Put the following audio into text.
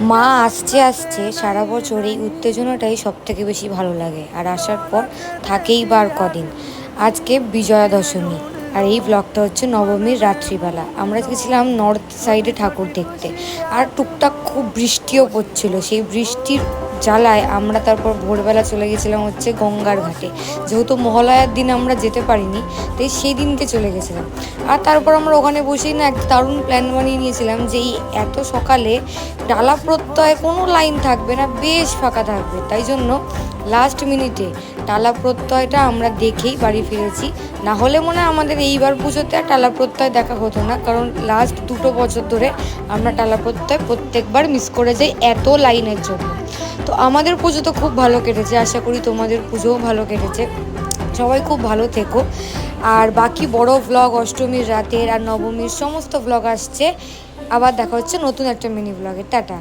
মা আসছে আসছে সারা বছর এই উত্তেজনাটাই সব থেকে বেশি ভালো লাগে। আর আসার পর থাকেই বা আর কদিন। আজকে বিজয়া দশমী, আর এই ব্লগটা হচ্ছে নবমীর রাত্রিবেলা। আমরা গেছিলাম নর্থ সাইডে ঠাকুর দেখতে, আর টুকটাক খুব বৃষ্টিও পড়ছিল। সেই বৃষ্টির জ্বালায় আমরা তারপর ভোরবেলা চলে গেছিলাম হচ্ছে গঙ্গার ঘাটে। যেহেতু মহালয়ার দিন আমরা যেতে পারিনি, তাই সেই দিনকে চলে গেছিলাম। আর তারপর আমরা ওখানে বসেই না একটা দারুণ প্ল্যান বানিয়ে নিয়েছিলাম যে এই এত সকালে ডালা প্রত্যয়ে কোনো লাইন থাকবে না, বেশ ফাঁকা থাকবে। তাই জন্য লাস্ট মিনিটে টালা প্রত্যয়টা আমরা দেখেই বাড়ি ফিরেছি। না হলে মনে হয় আমাদের এইবার পুজোতে আর টালা প্রত্যয় দেখা হতো না, কারণ লাস্ট 2 বছর ধরে আমরা টালা প্রত্যয় প্রত্যেকবার মিস করে যাই এত লাইনের জন্য। তো আমাদের পুজো তো খুব ভালো কেটেছে, আশা করি তোমাদের পুজোও ভালো কেটেছে। সবাই খুব ভালো থেকো। আর বাকি বড় ভ্লগ অষ্টমীর রাতের আর নবমীর সমস্ত ভ্লগ আসছে। আবার দেখা হচ্ছে নতুন একটা মিনি ব্লগে। টাটা।